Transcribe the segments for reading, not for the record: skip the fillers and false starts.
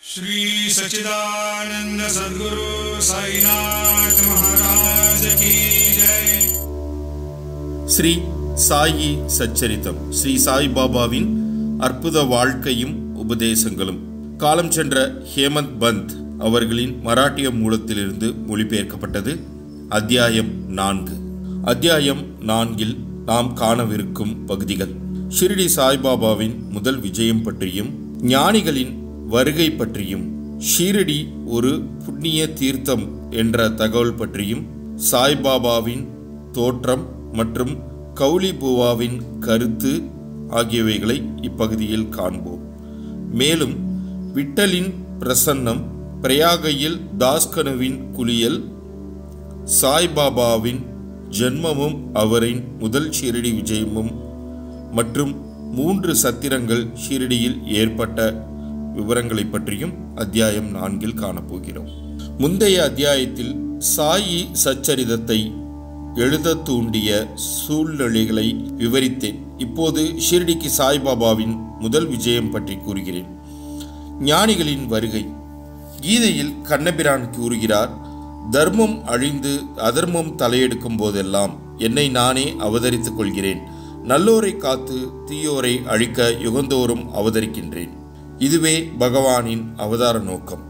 श्री सच्चिदानंद सद्गुरु साईनाथ महाराज की जय. ஸ்ரீ சாயி சச்சரித்தம். ஸ்ரீ சாய் பாபாவின் அற்புத வாழ்க்கையும் உபதேசங்களும் காலம் சென்ற ஹேமந்த் பந்த் அவர்களின் மராட்டிய மூலத்திலிருந்து மொழிபெயர்க்கப்பட்டது. அத்தியாயம் 4. அத்தியாயம் 4 நாம் காணவிருக்கும் பகுதிகள் ஷிரடி சாய்பாபாவின் முதல் விஜயம் பற்றியும், ஞானிகளின் வருகை பற்றியும், ஷீரடி ஒரு புண்ணிய தீர்த்தம் என்ற தகவல் பற்றியும், சாய்பாபாவின் தோற்றம் மற்றும் கௌலி பூவாவின் கருத்து ஆகியவைகளை இப்பகுதியில் காண்போம். மேலும் விட்டலின் பிரசன்னம், பிரயாகையில் தாஸ்கனுவின் குளியல், சாய்பாபாவின் ஜென்மமும் அவரின் முதல் ஷீரடி விஜயமும் மற்றும் 3 சத்திரங்கள் ஷீரடியில் ஏற்பட்ட விவரங்களை பற்றியும் அத்தியாயம் 4 காணப்போகிறோம். முந்தைய அத்தியாயத்தில் சாயி சச்சரிதத்தை எழுத தூண்டிய சூழ்நிலைகளை விவரித்தேன். இப்போது ஷீரடிக்கு சாய்பாபாவின் முதல் விஜயம் பற்றி கூறுகிறேன். ஞானிகளின் வருகை. கீதையில் கண்ணபிரான் கூறுகிறார், தர்மம் அழிந்து அதர்மம் தலையெடுக்கும் போதெல்லாம் என்னை நானே அவதரித்துக் கொள்கிறேன். நல்லோரை காத்து தீயோரை அழிக்க யுகந்தோறும் அவதரிக்கின்றேன். இதுவே பகவானின் அவதார நோக்கம்.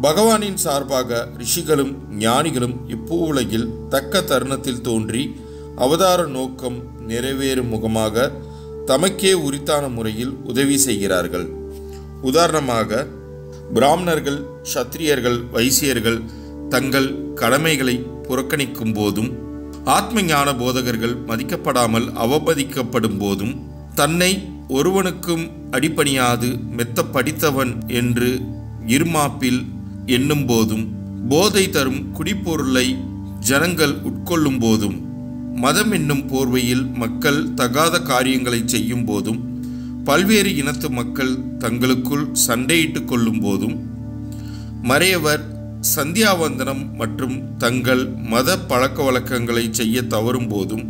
பகவானின் சார்பாக ரிஷிகளும் ஞானிகளும் இப்பூவுலகில் தக்க தருணத்தில் தோன்றி அவதார நோக்கம் நிறைவேறும் முகமாக தமக்கே உரித்தான முறையில் உதவி செய்கிறார்கள். உதாரணமாக, பிராமணர்கள், சத்திரியர்கள், வைசியர்கள் தங்கள் கடமைகளை புறக்கணிக்கும் போதும், ஆத்ம ஞான போதகர்கள் மதிக்கப்படாமல் அவமதிக்கப்படும் போதும், தன்னை ஒருவனுக்கும் அடிபணியாது மெத்த படித்தவன் என்று இருமாப்பில் எண்ணும் போதும், போதை தரும் குடிப்பொருளை ஜனங்கள் உட்கொள்ளும் போதும், மதம் என்னும் போர்வையில் மக்கள் தகாத காரியங்களை செய்யும் போதும், பல்வேறு இனத்து மக்கள் தங்களுக்குள் சண்டையிட்டு கொள்ளும் போதும், மறையவர் சந்தியாவந்தனம் மற்றும் தங்கள் மத பழக்க வழக்கங்களை செய்ய தவறும் போதும்,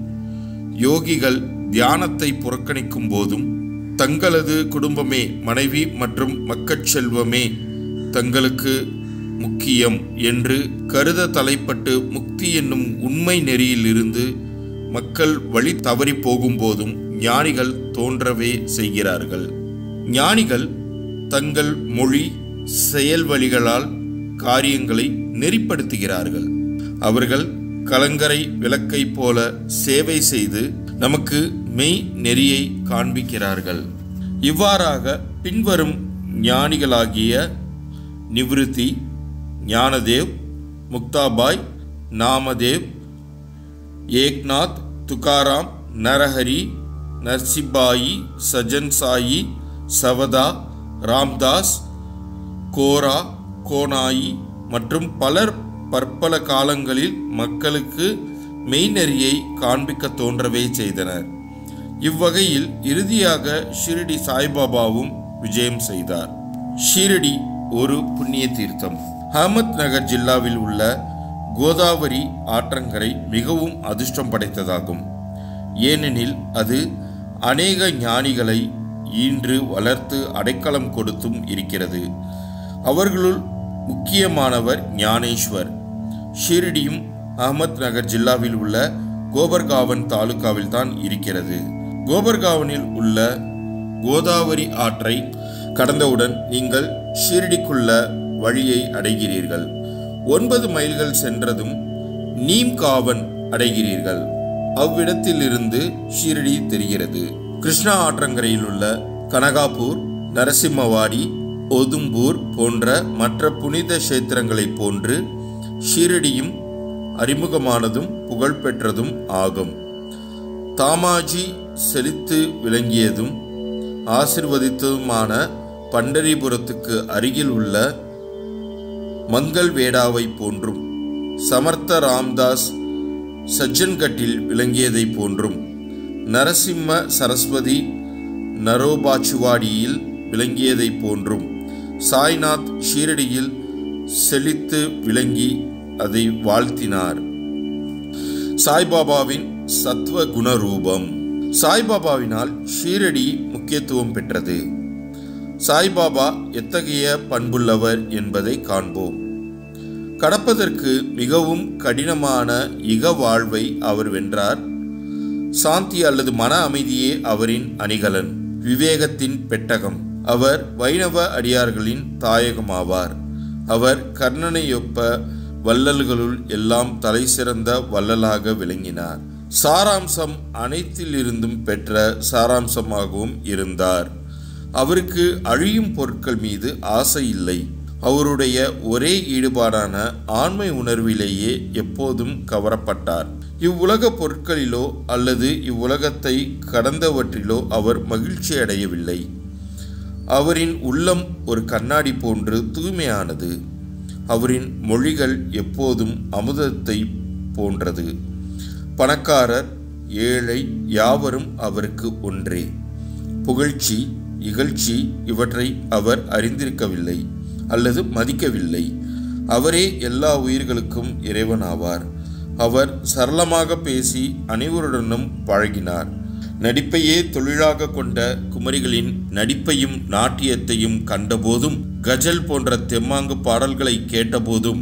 யோகிகள் தியானத்தை புறக்கணிக்கும் போதும், தங்களது குடும்பமே, மனைவி மற்றும் மக்கட்செல்வமே தங்களுக்கு முக்கியம் என்று கருத தலைப்பட்டு முக்தி என்னும் உண்மை நெறியில் இருந்து மக்கள் வழி தவறி போகும்போதும் ஞானிகள் தோன்றவே செய்கிறார்கள். ஞானிகள் தங்கள் மொழி, செயல் வழிகளால் காரியங்களை நெறிப்படுத்துகிறார்கள். அவர்கள் கலங்கரை விளக்கை போல சேவை செய்து நமக்கு மெய் நெறியை காண்பிக்கிறார்கள். இவ்வாறாக பின்வரும் ஞானிகளாகிய நிவ்ருத்தி, ஞானதேவ், முக்தாபாய், நாமதேவ், ஏக்நாத், துகாராம், நரஹரி, நர்சிபாயி, சஜன் சாயி, சவதா, ராம்தாஸ், கோரா, கோனாயி மற்றும் பலர் பற்பல காலங்களில் மக்களுக்கு மெய்நெறியை காண்பிக்க தோன்றவே செய்தனர். இவ்வகையில் இறுதியாக ஷீரடி சாய்பாபாவும் விஜயம் செய்தார். ஷீரடி ஒரு புண்ணிய தீர்த்தம். அஹமத் நகர் ஜில்லாவில் உள்ள கோதாவரி ஆற்றங்கரை மிகவும் அதிர்ஷ்டம் படைத்ததாகும். ஏனெனில் அது அநேக ஞானிகளை ஈன்று வளர்த்து அடைக்கலம் கொடுத்தும் இருக்கிறது. அவர்களுள் முக்கியமானவர் ஞானேஸ்வர். ஷீரடியும் அஹமத் நகர் ஜில்லாவில் உள்ள கோபர்காவன் தாலுகாவில் தான் இருக்கிறது. கோபர்காவனில் உள்ள கோதாவரி ஆற்றை கடந்தவுடன் நீங்கள் ஷீரடிக்குள்ள வழியை அடைகிறீர்கள். 9 மைல்கள் சென்றதும் நீம்காவன் அடைகிறீர்கள். அவ்விடத்திலிருந்து ஷீரடி தெரிகிறது. கிருஷ்ணா ஆற்றங்கரையில் உள்ள கனகாபூர், நரசிம்மவாடி, ஒதும்பூர் போன்ற மற்ற புனித கஷேத்திரங்களைப் போன்று ஷீரடியும் அறிமுகமானதும் புகழ்பெற்றதும் ஆகும். தாமாஜி செழித்து விளங்கியதும் ஆசிர்வதித்ததுமான பண்டரிபுரத்துக்கு அருகில் உள்ள மங்கள்வேடாவை போன்றும், சமர்த்த ராம்தாஸ் சஜ்ஜன்கட்டில் விளங்கியதை போன்றும், நரசிம்ம சரஸ்வதி நரோபாச்சுவாடியில் விளங்கியதை போன்றும், சாய்நாத் ஷீரடியில் செழித்து விளங்கி அதை வாழ்த்தினார். சாய்பாபாவின் சத்வ குணரூபம். சாய்பாபாவினால் ஷீரடி முக்கியத்துவம் பெற்றது. சாய்பாபா எத்தகைய பண்புள்ளவர் என்பதை காண்போம். கடப்பதற்கு மிகவும் கடினமான இக வாழ்வை அவர் வென்றார். சாந்தி அல்லது மன அமைதியே அவரின் அணிகலன், விவேகத்தின் பெட்டகம். அவர் வைணவ அடியார்களின் தாயகமாவார். அவர் கர்ணனையொப்ப வள்ளல்களுள் எல்லாம் தலை சிறந்த வள்ளலாக விளங்கினார். சாராம்சம் அனைத்திலிருந்தும் பெற்ற சாராம்சமாகவும் இருந்தார். அவருக்கு அழியும் பொருட்கள் மீது ஆசை இல்லை. அவருடைய ஒரே ஈடுபாடான ஆண்மை உணர்விலேயே எப்போதும் கவரப்பட்டார். இவ்வுலக பொருட்களிலோ அல்லது இவ்வுலகத்தை கடந்தவற்றிலோ அவர் மகிழ்ச்சி அடையவில்லை. அவரின் உள்ளம் ஒரு கண்ணாடி போன்று தூய்மையானது. அவரின் மொழிகள் எப்போதும் அமுதத்தை போன்றது. பணக்காரர் ஏழை யாவரும் அவருக்கு ஒன்றே. புகழ்ச்சி இகழ்ச்சி இவற்றை அவர் அறிந்திருக்கவில்லை அல்லது மதிக்கவில்லை. அவரே எல்லா உயிர்களுக்கும் இறைவனாவார். அவர் சரளமாக பேசி அனைவருடனும் பழகினார். நடிப்பையே தொழிலாக கொண்ட குமரிகளின் நடிப்பையும் நாட்டியத்தையும் கண்டபோதும், கஜல் போன்ற தெம்மாங்கு பாடல்களை கேட்டபோதும்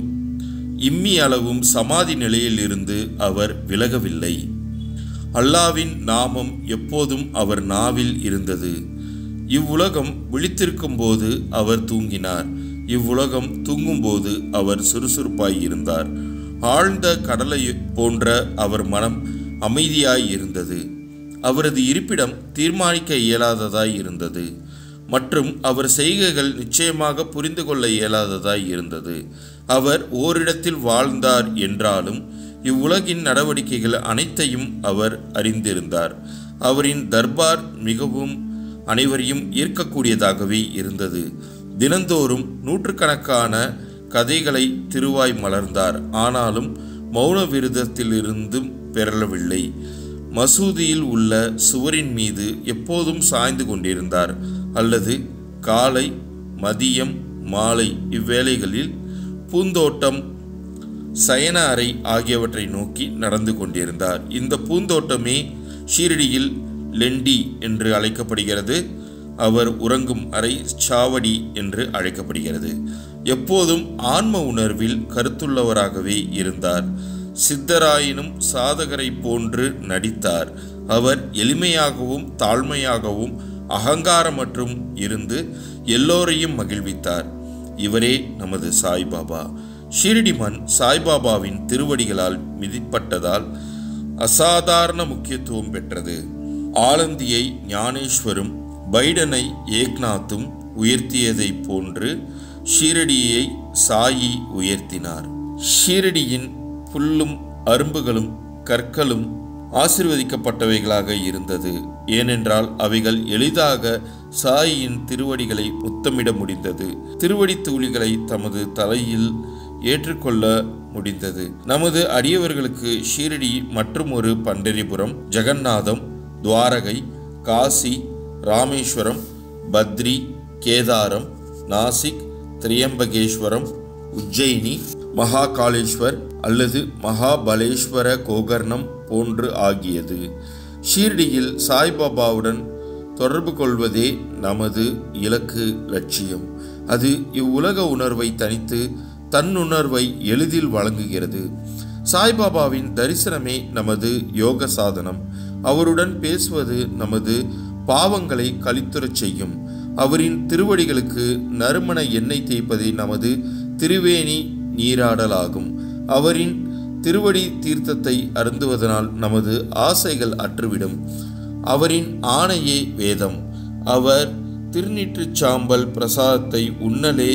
இம்மி அளவும் சமாதி நிலையில் இருந்து அவர் விலகவில்லை. அல்லாவின் நாமம் எப்போதும் அவர் நாவில் இருந்தது. இவ்வுலகம் விழித்திருக்கும் போது அவர் தூங்கினார். இவ்வுலகம் தூங்கும்போது அவர் சுறுசுறுப்பாய் இருந்தார். ஆழ்ந்த கடலை போன்ற அவர் மனம் அமைதியாய் இருந்தது. அவரது இருப்பிடம் தீர்மானிக்க இயலாததாய் இருந்தது மற்றும் அவர் செய்கைகள் நிச்சயமாக புரிந்து கொள்ள இயலாததாய் இருந்தது. அவர் ஓரிடத்தில் வாழ்ந்தார் என்றாலும் இவ்வுலகின் நடவடிக்கைகள் அனைத்தையும் அவர் அறிந்திருந்தார். அவரின் தர்பார் மிகவும் அனைவரையும் ஈர்க்கக்கூடியதாகவே இருந்தது. தினந்தோறும் நூற்றுக்கணக்கான கதைகளை திருவாய் மலர்ந்தார். ஆனாலும் மௌன விரதத்திலிருந்தும் பெறவில்லை. மசூதியில் உள்ள சுவரின் மீது எப்போதும் சாய்ந்து கொண்டிருந்தார் அல்லது காலை மதியம் மாலை இவ்வேளைகளில் பூந்தோட்டம் சயன அறை ஆகியவற்றை நோக்கி நடந்து கொண்டிருந்தார். இந்த பூந்தோட்டமே ஷீரடியில் லெண்டி என்று அழைக்கப்படுகிறது. அவர் உறங்கும் அறை சாவடி என்று அழைக்கப்படுகிறது. எப்போதும் ஆன்ம உணர்வில் கருத்துள்ளவராகவே இருந்தார். சித்தராயினும் சாதகரை போன்று நடித்தார். அவர் எளிமையாகவும் தாழ்மையாகவும் அகங்காரமற்றும் இருந்து எல்லோரையும் மகிழ்வித்தார். இவரே நமது சாய்பாபா. ஷீரடி மண் சாய்பாபாவின் திருவடிகளால் மிதிப்பட்டதால் அசாதாரண முக்கியத்துவம் பெற்றது. ஆலந்தியை ஞானேஸ்வரும் பைடனை ஏக்நாத்தும் உயர்த்தியதை போன்று ஷீரடியை சாயி உயர்த்தினார். ஷீரடியின் புல்லும் அரும்புகளும் கற்களும் ஆசீர்வதிக்கப்பட்டவைகளாக இருந்தது. ஏனென்றால் அவைகள் எளிதாக சாயியின் திருவடிகளை முத்தமிட முடிந்தது. திருவடி தூளிகளை தமது தலையில் ஏற்றுக்கொள்ள முடிந்தது. நமது அடியவர்களுக்கு ஷீரடி மற்றும் ஒரு பண்டரிபுரம், ஜெகநாதம், துவாரகை, காசி, ராமேஸ்வரம், பத்ரி, கேதாரம், நாசிக், திரியம்பகேஸ்வரம், உஜ்ஜயினி, மகாகாலேஸ்வர் அல்லது மகாபலேஸ்வர கோகர்ணம் போன்று ஆகியது. ஷீரடியில் சாய்பாபாவுடன் தொடர்பு கொள்வதே நமது இலக்கு லட்சியம். அது இவ்வுலக உணர்வை தனித்து தன்னுணர்வை எளிதில் வழங்குகிறது. சாய்பாபாவின் தரிசனமே நமது யோக சாதனம். அவருடன் பேசுவது நமது பாவங்களை கழித்துறச் செய்யும். அவரின் திருவடிகளுக்கு நறுமண எண்ணெய் தேய்ப்பதே நமது திருவேணி நீராடலாகும். அவரின் திருவடி தீர்த்தத்தை அருந்துவதனால் நமது ஆசைகள் அற்றுவிடும். அவரின் ஆணையே வேதம். அவர் திருநீற்றுச் சாம்பல் பிரசாதத்தை உண்ணலே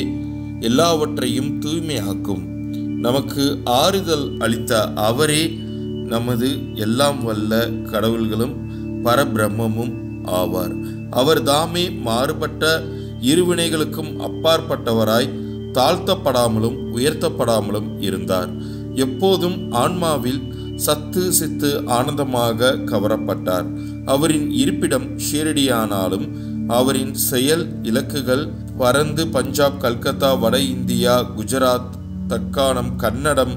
எல்லாவற்றையும் தூய்மையாக்கும். நமக்கு ஆறுதல் அளித்த அவரே நமது எல்லாம் வல்ல கடவுள்களும் பரபிரம்மமும் ஆவார். அவர் தாமே மாறுபட்ட இருவினைகளுக்கும் அப்பாற்பட்டவராய் தாழ்த்தப்படாமலும் உயர்த்தப்படாமலும் இருந்தார். எப்போதும் ஆன்மாவில் சத்து சித்து ஆனந்தமாக கவரப்பட்டார். அவரின் இருப்பிடம் ஷீரடியானாலும் அவரின் செயல் இலக்குகள் பரந்து பஞ்சாப், கல்கத்தா, வட இந்தியா, குஜராத், தக்காணம், கன்னடம்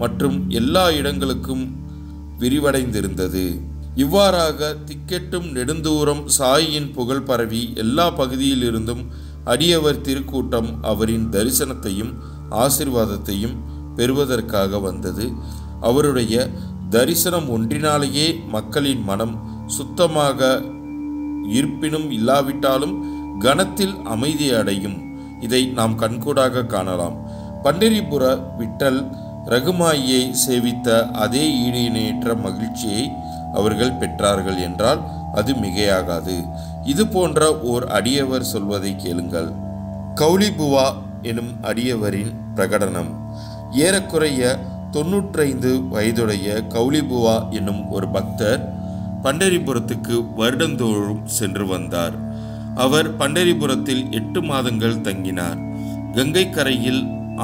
மற்றும் எல்லா இடங்களுக்கும் விரிவடைந்திருந்தது. இவ்வாறாக திக்கெட்டும் நெடுந்தூரம் சாயின் புகழ் பரவி எல்லா பகுதியிலிருந்தும் அடியவர் திருக்கூட்டம் அவரின் தரிசனத்தையும் ஆசீர்வாதத்தையும் பெறுவதற்காக வந்தது. அவருடைய தரிசனம் ஒன்றினாலேயே மக்களின் மனம் சுத்தமாக இருப்பினும் இல்லாவிட்டாலும் கணத்தில் அமைதி அடையும். இதை நாம் கண்கூடாக காணலாம். பண்டரிபுர விட்டல் ரகுமாயியை சேவித்த அதே ஈடு இணையற்ற மகிழ்ச்சியை அவர்கள் பெற்றார்கள் என்றால் அது மிகையாகாது. இது போன்ற ஓர் அடியவர் சொல்வதை கேளுங்கள். கௌலிபுவா எனும் அடியவரின் பிரகடனம். ஏறக்குறைய 95 வயதுடைய கௌலிபுவா என்னும் ஒரு பக்தர் பண்டரிபுரத்துக்கு வருடந்தோறும் சென்று வந்தார். அவர் பண்டரிபுரத்தில் 8 மாதங்கள் தங்கினார். கங்கை கரையில்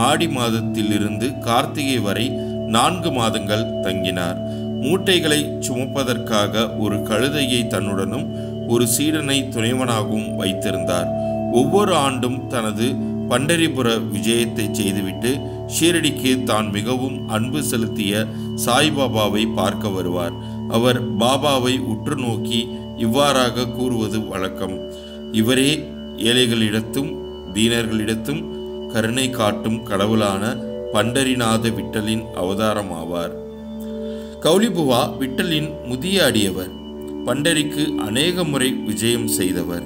ஆடி மாதத்திலிருந்து கார்த்திகை வரை 4 மாதங்கள் தங்கினார். மூட்டைகளை சுமப்பதற்காக ஒரு கழுதையை தன்னுடனும் ஒரு சீடனை துணைவனாகவும் வைத்திருந்தார். ஒவ்வொரு ஆண்டும் தனது பண்டரிபுர விஜயத்தை செய்துவிட்டு ஷீரடிக்கு தான் மிகவும் அன்பு செலுத்திய சாய்பாபாவை பார்க்க வருவார். அவர் பாபாவை உற்று நோக்கி இவ்வாறாக கூறுவது வழக்கம்: இவரே ஏழைகளிடத்தும் தீனர்களிடத்தும் கருணை காட்டும் கடவுளான பண்டரிநாத விட்டலின் அவதாரமாவார். கௌலிபுவா விட்டலின் முதிய அடியவர். பண்டரிக்கு அநேக முறை விஜயம் செய்தவர்.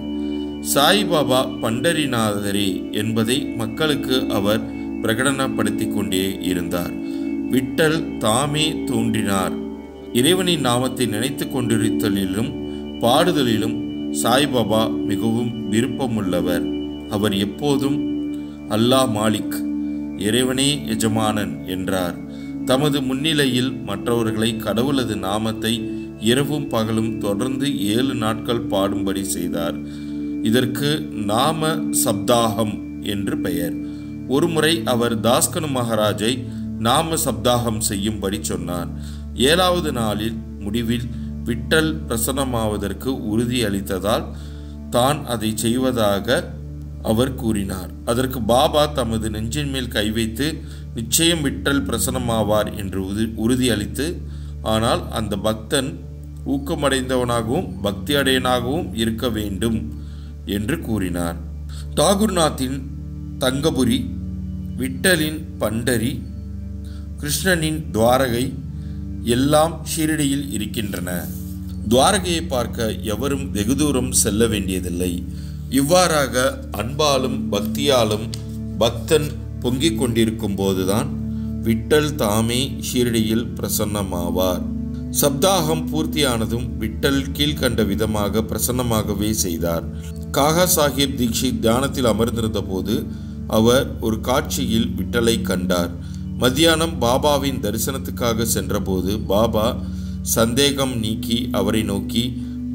சாய்பாபா பண்டரிநாதரே என்பதை மக்களுக்கு அவர் பிரகடனப்படுத்தி கொண்டே இருந்தார். விட்டல் தாமே தோன்றினார். இறைவனின் நாமத்தை நினைத்து கொண்டிருத்தலிலும் பாடுதலிலும் சாய்பாபா மிகவும் விருப்பமுள்ளவர். அவர் எப்போதும் அல்லாஹ் மாலிக், இறைவனே எஜமானன் என்றார். தமது முன்னிலையில் மற்றவர்களை கடவுளது நாமத்தை இரவும் பகலும் தொடர்ந்து 7 நாட்கள் பாடும்படி செய்தார். இதற்கு நாம சப்தாகம் என்று பெயர். ஒருமுறை அவர் தாஸ்கனு மகாராஜை நாம சப்தாகம் செய்யும்படி சொன்னார். 7வது நாளில் முடிவில் விட்டல் பிரசன்னமாவதற்கு உறுதி அளித்ததால் தான் அதை செய்வதாக அவர் கூறினார். அதற்கு பாபா தமது நெஞ்சின் மேல் கை வைத்து நிச்சயம் விட்டல் பிரசன்னமாவார் என்று உறுதி அளித்து, ஆனால் அந்த பக்தன் ஊக்கமடைந்தவனாகவும் பக்தி அடையனாகவும் இருக்க வேண்டும் என்று கூறினார். தாகுர்நாத்தின் தங்கபுரி, விட்டலின் பண்டரி, கிருஷ்ணனின் துவாரகை எல்லாம் ஷீரடியில் இருக்கின்றன. துவாரகையை பார்க்க எவரும் வெகு தூரம் செல்ல வேண்டியதில்லை. இவ்வாறாக அன்பாலும் பக்தியாலும் பக்தன் பொங்கிக் கொண்டிருக்கும் போதுதான் விட்டல் தாமே ஷீரடியில் பிரசன்னமாவார். சப்தாகம் பூர்த்தியானதும் விட்டல் கீழ்கண்ட விதமாக பிரசன்னமாகவே செய்தார். காகா சாஹிப் தீக்ஷித் தியானத்தில் அமர்ந்திருந்த போது அவர் ஒரு காட்சியில் விட்டலை கண்டார். மத்தியானம் பாபாவின் தரிசனத்துக்காக சென்றபோது பாபா சந்தேகம் நீக்கி அவரை நோக்கி,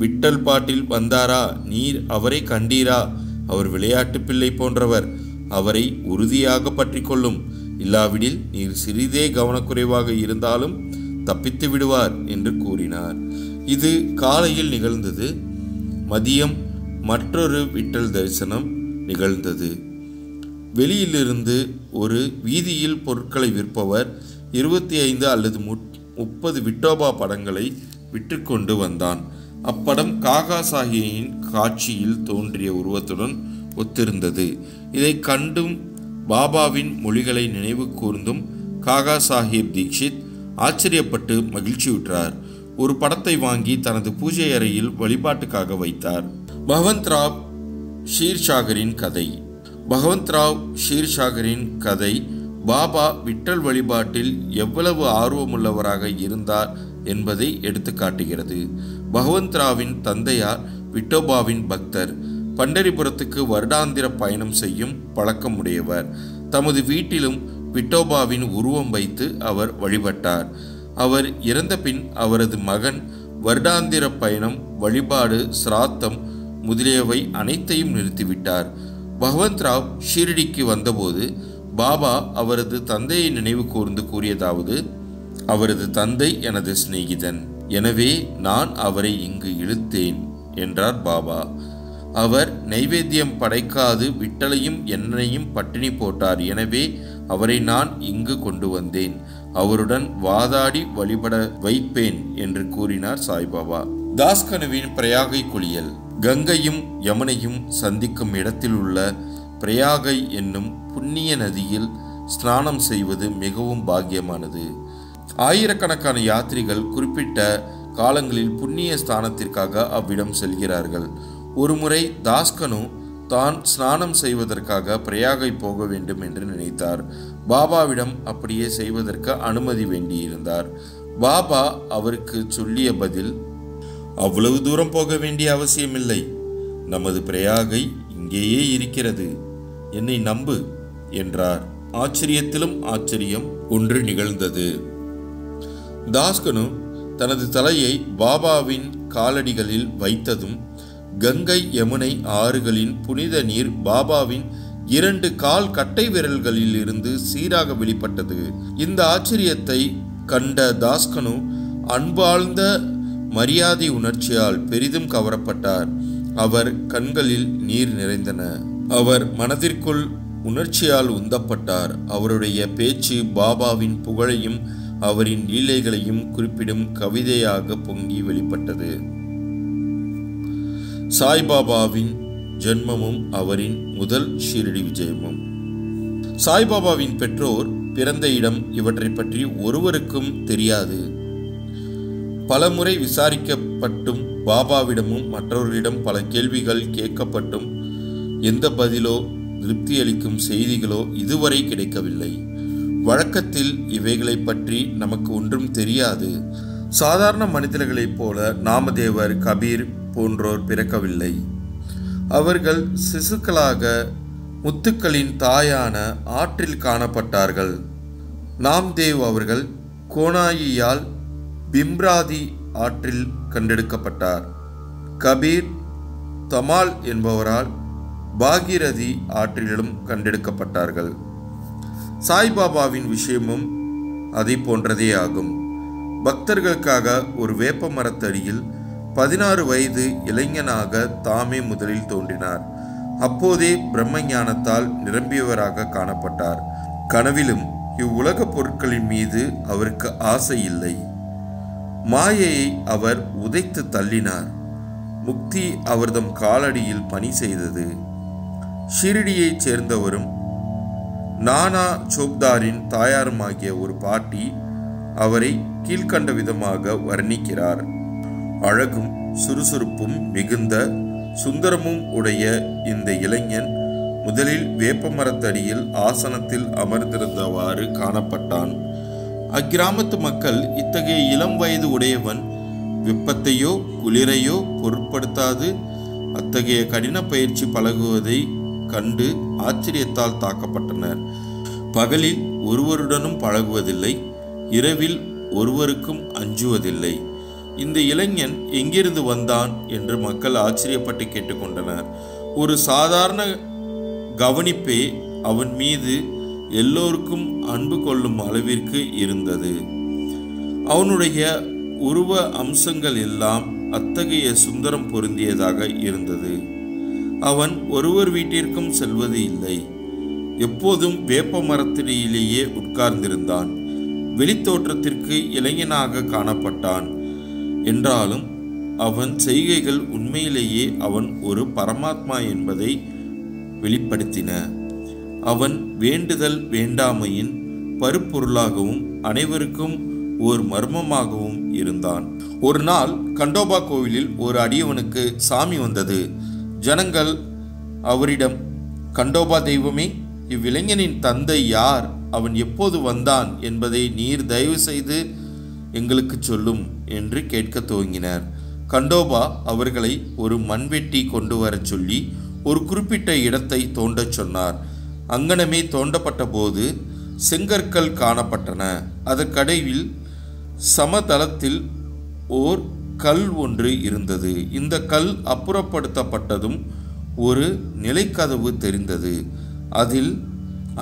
விட்டல் பாட்டில் வந்தாரா? நீர் அவரை கண்டீரா? அவர் விளையாட்டு பிள்ளை போன்றவர். அவரை உறுதியாக பற்றி கொள்ளும். இல்லாவிடில் நீர் சிறிதே கவனக்குறைவாக இருந்தாலும் தப்பித்து விடுவார் என்று கூறினார். இது காலையில் நிகழ்ந்தது. மதியம் மற்றொரு விட்டல் தரிசனம் நிகழ்ந்தது. வெளியிலிருந்து ஒரு வீதியில் பொருட்களை விற்பவர் 25 அல்லது 30 விட்டோபா படங்களை விற்று கொண்டு வந்தான். அப்படம் காகா சாஹிப்பின் காட்சியில் தோன்றிய உருவத்துடன் ஒத்திருந்தது. இதை கண்டும் பாபாவின் மொழிகளை நினைவு கூர்ந்தும் காகா சாஹிப் தீக்ஷித் ஆச்சரியப்பட்டு மகிழ்ச்சியுற்றார். ஒரு படத்தை வாங்கி தனது பூஜை அறையில் வழிபாட்டுக்காக வைத்தார். பகவந்த்ராவ் ஷீர்ஷாகரின் கதை. பகவந்த்ராவ் ஷீர்ஷாகரின் கதை பாபா விட்டல் வழிபாட்டில் எவ்வளவு ஆர்வமுள்ளவராக இருந்தார் என்பதை எடுத்து காட்டுகிறது. பகவந்த்ராவின் தந்தையார் விட்டோபாவின் பக்தர். பண்டரிபுரத்துக்கு வருடாந்திர பயணம் செய்யும் பழக்கமுடையவர். தமது வீட்டிலும் விட்டோபாவின் உருவம் வைத்து அவர் வழிபட்டார். அவர் இறந்த பின் அவரது மகன் வருடாந்திர பயணம், வழிபாடு, சிராத்தம் முதலியவை அனைத்தையும் நிறுத்திவிட்டார். பகவந்த்ராவ் ஷீரடிக்கு வந்தபோது பாபா அவரது தந்தையை நினைவு கூர்ந்து கூறியதாவது: அவரது தந்தை எனது சிநேகிதன், எனவே நான் அவரை இங்கு இழுத்தேன் என்றார் பாபா. அவர் நைவேத்தியம் படைக்காது விட்டலையும் என்னையும் பட்டினி போட்டார். எனவே அவரை நான் இங்கு கொண்டு வந்தேன். அவருடன் வாதாடி வழிபட வைப்பேன் என்று கூறினார் சாய்பாபா. தாஸ்கனுவின் பிரயாகை குளியல். கங்கையும் யமுனையும் சந்திக்கும் இடத்தில் உள்ள பிரயாகை என்னும் புண்ணிய நதியில் ஸ்நானம் செய்வது மிகவும் பாக்கியமானது. ஆயிரக்கணக்கான யாத்ரிகள் குறிப்பிட்ட காலங்களில் புண்ணிய ஸ்தானத்திற்காக அவ்விடம் செல்கிறார்கள். ஒருமுறை தாஸ்கனு தான் ஸ்நானம் செய்வதற்காக பிரயாகை போக வேண்டும் என்று நினைத்தார். பாபாவிடம் அப்படியே செய்வதற்கு அனுமதி வேண்டியிருந்தார். பாபா அவருக்கு சொல்லிய பதில், அவ்வளவு தூரம் போக வேண்டிய அவசியமில்லை. நமது பிரயாகை இங்கேயே இருக்கிறது. என்னை நம்பு என்றார். ஆச்சரியத்திலும் ஆச்சரியம் ஒன்று நிகழ்ந்தது. தாஸ்கனு தனது தலையை பாபாவின் காலடிகளில் வைத்ததும் கங்கை யமுனை ஆறுகளின் புனித நீர் பாபாவின் 2 கால் கட்டை விரல்களில் இருந்து சீராக வெளிப்பட்டது. இந்த ஆச்சரியத்தை கண்ட தாஸ்கனு அன்பாழ்ந்த மரியாதை உணர்ச்சியால் பெரிதும் கவரப்பட்டார். அவர் கண்களில் நீர் நிறைந்தன. அவர் மனதிற்குள் உணர்ச்சியால் உந்தப்பட்டார். அவருடைய பேச்சு பாபாவின் புகழையும் அவரின் லீலைகளையும் குறிப்பிடும் கவிதையாக பொங்கி வெளிப்பட்டது. சாய்பாபாவின் ஜென்மமும் அவரின் முதல் ஷீரடி விஜயமும். சாய்பாபாவின் பெற்றோர் பிறந்த இடம் இவற்றை பற்றி ஒருவருக்கும் தெரியாது. பலமுறை விசாரிக்கப்பட்டும் பாபாவிடமும் மற்றவர்களிடம் பல கேள்விகள் கேட்கப்பட்டும் எந்த பதிலோ திருப்தி அளிக்கும் செய்திகளோ இதுவரை கிடைக்கவில்லை. வழக்கத்தில் இவைகளை பற்றி நமக்கு ஒன்றும் தெரியாது. சாதாரண மனிதர்களைப் போல நாமதேவர், கபீர் போன்றோர் பிறக்கவில்லை. அவர்கள் சிசுக்களாக முத்துக்களின் தாயான ஆற்றில் காணப்பட்டார்கள். நாம்தேவ் அவர்கள் கோனாயியால் பிம்ராதி ஆற்றில் கண்டெடுக்கப்பட்டார். கபீர் தமால் என்பவரால் பாகீரதி ஆற்றிலும் கண்டெடுக்கப்பட்டார்கள். சாய்பாபாவின் விஷயமும் அதை போன்றதே ஆகும். பக்தர்களுக்காக ஒரு வேப்ப மரத்தடியில் 16 வயது இளைஞனாக தாமே முதலில் தோன்றினார். அப்போதே பிரம்ம ஞானத்தால் நிரம்பியவராக காணப்பட்டார். கனவிலும் இவ்வுலக பொருட்களின் மீது அவருக்கு ஆசை இல்லை. மாயையை அவர் உதைத்து தள்ளினார். முக்தி அவர்தம் காலடியில் பணி செய்தது. ஷிரடியைச் சேர்ந்தவரும் நானா சோப்தாரின் தாயாருமாகிய ஒரு பாட்டி அவரை கீழ்கண்ட விதமாக வர்ணிக்கிறார். அழகும் சுறுசுறுப்பும் மிகுந்த சுந்தரமும் உடைய இந்த இளைஞன் முதலில் வேப்பமரத்தடியில் ஆசனத்தில் அமர்ந்திருந்தவாறு காணப்பட்டான். அக்கிராமத்து மக்கள் இத்தகைய இளம் வயது உடையவன் வெப்பத்தையோ குளிரையோ பொருட்படுத்தாது அத்தகைய கடின பயிற்சி பழகுவதை கண்டு ஆச்சரியத்தால் தாக்கப்பட்டனர். பகலில் ஒருவருடனும் பழகுவதில்லை, இரவில் ஒருவருக்கும் அஞ்சுவதில்லை. இந்த இளைஞன் எங்கிருந்து வந்தான் என்று மக்கள் ஆச்சரியப்பட்டு கேட்டுக்கொண்டனர். ஒரு சாதாரண கவனிப்பே அவன் மீது எல்லோருக்கும் அன்பு கொள்ளும் அளவிற்கு இருந்தது. அவனுடைய உருவ அம்சங்கள் எல்லாம் அத்தகைய சுந்தரம் பொருந்தியதாக இருந்தது. அவன் ஒருவர் வீட்டிற்கும் செல்வது இல்லை. எப்போதும் வேப்ப மரத்திலேயே உட்கார்ந்திருந்தான். வெளித்தோற்றத்திற்கு இளைஞனாக காணப்பட்டான் என்றாலும் அவன் செய்கைகள் உண்மையிலேயே அவன் ஒரு பரமாத்மா என்பதை வெளிப்படுத்தின. அவன் வேண்டுதல் வேண்டாமையின் பருப்பொருளாகவும் அனைவருக்கும் ஓர் மர்மமாகவும் இருந்தான். ஒரு நாள் கண்டோபா கோவிலில் ஒரு அடியவனுக்கு சாமி வந்தது. ஜனங்கள் அவரிடம், கண்டோபா தெய்வமே, இவ்விளைஞனின் தந்தை யார்? அவன் எப்போது வந்தான் என்பதை நீர் தயவு செய்து எங்களுக்கு சொல்லும் என்று கேட்க துவங்கினர். கண்டோபா அவர்களை ஒரு மண்வெட்டி கொண்டு வரச் சொல்லி ஒரு குறிப்பிட்ட இடத்தை தோண்டச் சொன்னார். அங்கனமே தோண்டப்பட்ட போது செங்கற்கள் காணப்பட்டன. அதற்கடையில் சமதளத்தில் ஓர் கல் ஒன்று இருந்தது. இந்த கல் அப்புறப்படுத்தப்பட்டதும் ஒரு நிலைக்கதவு தெரிந்தது. அதில்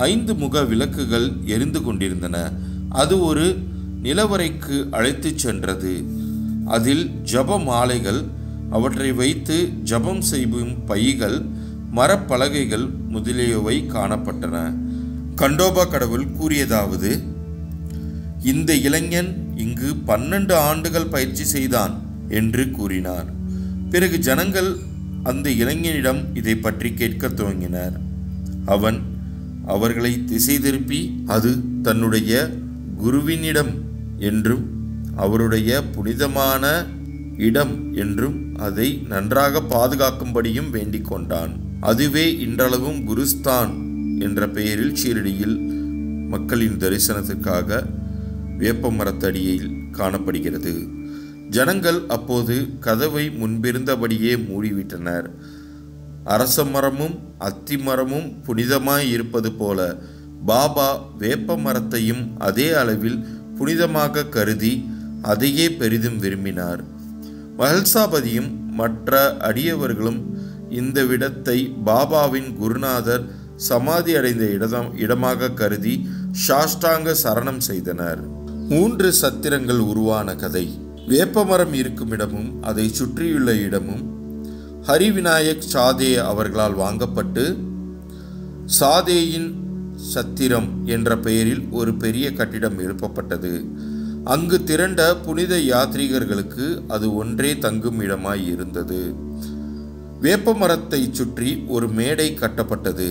5 முக விளக்குகள் எரிந்து கொண்டிருந்தன. அது ஒரு நிலவரைக்கு அழைத்துச் சென்றது. அதில் ஜப மாலைகள், அவற்றை வைத்து ஜபம் செய்யும் பைகள், மரப்பலகைகள் முதலியவை காணப்பட்டன. கண்டோபா கடவுள் கூறியதாவது: இந்த இளைஞன் இங்கு 12 ஆண்டுகள் பயிற்சி செய்தான் என்று கூறினார். பிறகு ஜனங்கள் அந்த இளைஞனிடம் இதை பற்றி கேட்க துவங்கினர். அவன் அவர்களை திசை திருப்பி அது தன்னுடைய குருவினிடம் என்றும் அவருடைய புனிதமான இடம் என்றும் அதை நன்றாக பாதுகாக்கும்படியும் வேண்டிக் கொண்டான். அதுவே இன்றளவும் குருஸ்தான் என்ற பெயரில் ஷீரடியில் மக்களின் தரிசனத்திற்காக வேப்ப மரத்தடியில் காணப்படுகிறது. ஜனங்கள் அப்போது கதவை முன்பிருந்தபடியே மூடிவிட்டனர். அரச மரமும் அத்தி மரமும் புனிதமாய் இருப்பது போல பாபா வேப்ப மரத்தையும் அதே அளவில் புனிதமாக கருதி அதையே பெரிதும் விரும்பினார். வஹல்சாபதியும் மற்ற அடியவர்களும் இந்த விடத்தை பாபாவின் குருநாதர் சமாதி அடைந்த இடமாக கருதி சாஷ்டாங்க சரணம் செய்தனர். 3 சத்திரங்கள் உருவான கதை. வேப்பமரம் இருக்கும் இடமும் அதை சுற்றியுள்ள இடமும் ஹரிவிநாயக் சாதே அவர்களால் வாங்கப்பட்டு சாதேயின் சத்திரம் என்ற பெயரில் ஒரு பெரிய கட்டிடம் எழுப்பப்பட்டது. அங்கு திரண்ட புனித யாத்ரீகர்களுக்கு அது ஒன்றே தங்கும் இடமாய் இருந்தது. வேப்பமரத்தை சுற்றி ஒரு மேடை கட்டப்பட்டது.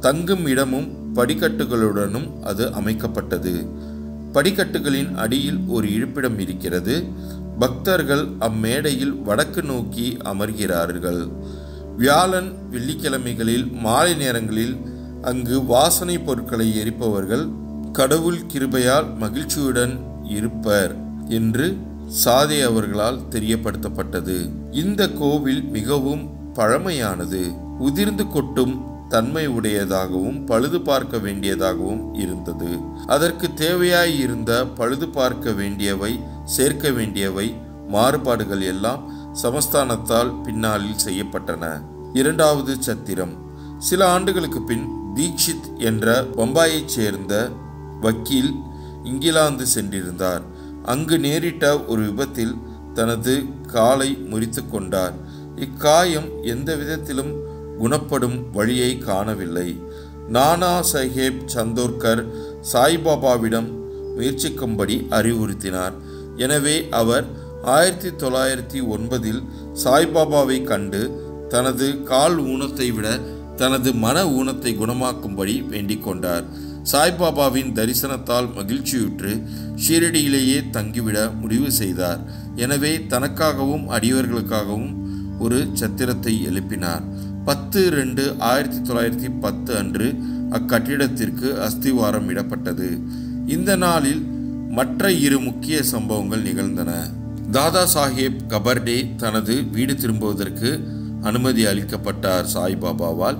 தங்கும் இடமும் படிக்கட்டுகளுடனும் அது அமைக்கப்பட்டது. படிக்கட்டுகளின் அடியில் ஒரு இருப்பிடம் இருக்கிறது. பக்தர்கள் அம்மேடையில் வடக்கு நோக்கி அமர்கிறார்கள். வியாழன் வெள்ளிக்கிழமைகளில் மாலை நேரங்களில் அங்கு வாசனை பொருட்களை எரிப்பவர்கள் கடவுள் கிருபையால் மகிழ்ச்சியுடன் இருப்பர் என்று சாதே அவர்களால் தெரியப்படுத்தப்பட்டது. இந்த கோவில் மிகவும் பழமையானது, உதிர்ந்து கொட்டும் தன்மை உடையதாகவும் பழுது பார்க்க வேண்டியதாகவும் இருந்தது. அதற்கு தேவையாய் இருந்த பழுது பார்க்க வேண்டியவை, சேர்க்க வேண்டியவை, மாறுபாடுகள் எல்லாம் சமஸ்தானத்தால் பின்னாளில் செய்யப்பட்டன. 2வது சத்திரம். சில ஆண்டுகளுக்கு பின் தீக்ஷித் என்ற பம்பாயைச் சேர்ந்த வக்கீல் இங்கிலாந்து சென்றிருந்தார். அங்கு நேரிட்ட ஒரு விபத்தில் தனது காலை முறித்து கொண்டார். இக்காயம் எந்த விதத்திலும் குணப்படும் வழியை காணவில்லை. நானா சாஹேப் சந்தோர்கர் சாய்பாபாவிடம் முயற்சிக்கும்படி அறிவுறுத்தினார். எனவே அவர் 1909 சாய்பாபாவை கண்டு தனது கால் ஊனத்தை விட தனது மன ஊனத்தை குணமாக்கும்படி வேண்டிக் கொண்டார். சாய்பாபாவின் தரிசனத்தால் மகிழ்ச்சியுற்று ஷீரடியிலேயே தங்கிவிட முடிவு செய்தார். எனவே தனக்காகவும் அடியவர்களுக்காகவும் ஒரு சத்திரத்தை எழுப்பினார். 10/2/1910 அன்று அக்கட்டிடத்திற்கு அஸ்திவாரம் இடப்பட்டது. இந்த நாளில் மற்ற 2 முக்கிய சம்பவங்கள் நிகழ்ந்தன. தாதா சாஹேப் கபர்டே தனது வீடு திரும்புவதற்கு அனுமதி அளிக்கப்பட்டார் சாய்பாபாவால்.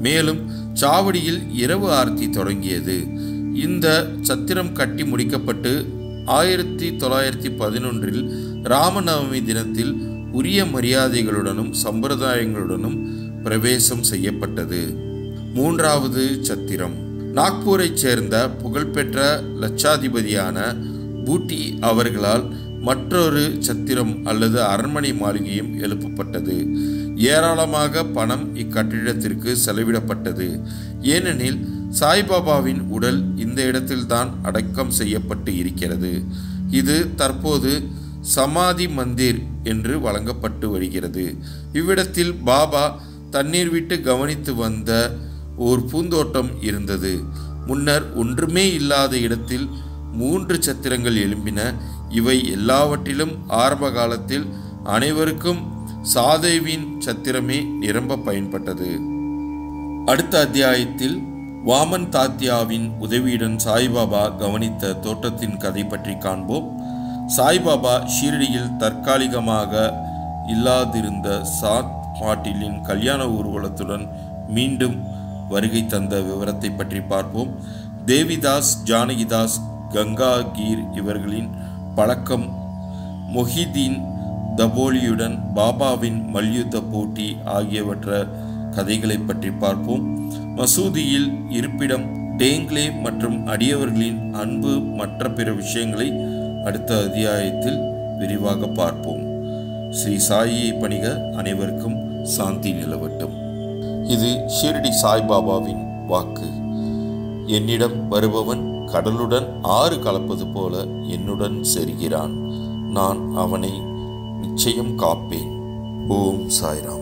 மேலும் சாவடியில் இரவு ஆர்த்தி தொடங்கியது. இந்த சத்திரம் கட்டி முடிக்கப்பட்டு 1911 ராமநவமி தினத்தில் உரிய மரியாதைகளுடனும் சம்பிரதாயங்களுடனும் பிரவேசம் செய்யப்பட்டது. 3வது சத்திரம். நாக்பூரைச் சேர்ந்த புகழ்பெற்ற லட்சாதிபதியான பூட்டி அவர்களால் மற்றொரு சத்திரம் அல்லது அரண்மனை மாளிகையும் எழுப்பப்பட்டது. ஏராளமாக பணம் இக்கட்டிடத்திற்கு செலவிடப்பட்டது. ஏனெனில் சாய்பாபாவின் உடல் இந்த இடத்தில்தான் அடக்கம் செய்யப்பட்டு இருக்கிறது. இது தற்போது சமாதி மந்திர் என்று வழங்கப்பட்டு வருகிறது. இவ்விடத்தில் பாபா தண்ணீர் விட்டு கவனித்து வந்த ஓர் பூந்தோட்டம் இருந்தது. முன்னர் ஒன்றுமே இல்லாத இடத்தில் 3 சத்திரங்கள் எழும்பின. இவை எல்லாவற்றிலும் ஆரம்ப காலத்தில் அனைவருக்கும் சாதேவின் சத்திரமே நிரம்ப பயன்பட்டது. அடுத்த அத்தியாயத்தில் வாமன் தாத்யாவின் உதவியுடன் சாய்பாபா கவனித்த தோட்டத்தின் கதை பற்றி காண்போம். சாய்பாபா ஷீரடியில் தற்காலிகமாக இல்லாதிருந்த சாத் பாட்டிலின் கல்யாண ஊர்வலத்துடன் மீண்டும் வருகை தந்த விவரத்தை பற்றி பார்ப்போம். தேவிதாஸ், ஜானகிதாஸ், கங்காகீர் இவர்களின் பழக்கம், மொஹிதீன் தபோலியுடன் பாபாவின் மல்யுத்த போட்டி ஆகியவற்ற கதைகளை பற்றி பார்ப்போம். மசூதியில் இருப்பிடம், டேங்க்லே மற்றும் அடியவர்களின் அன்பு மற்ற பிற விஷயங்களை அடுத்த அத்தியாயத்தில் விரிவாக பார்ப்போம். ஸ்ரீ சாயியை பணிக. அனைவருக்கும் சாந்தி நிலவட்டும். இது ஷீரடி சாய்பாபாவின் வாக்கு. என்னிடம் வருபவன் கடலுடன் ஆறு கலப்பது போல என்னுடன் செல்கிறான். நான் அவனை நிச்சயம் காப்பேன். ஓம் சாய்ராம்.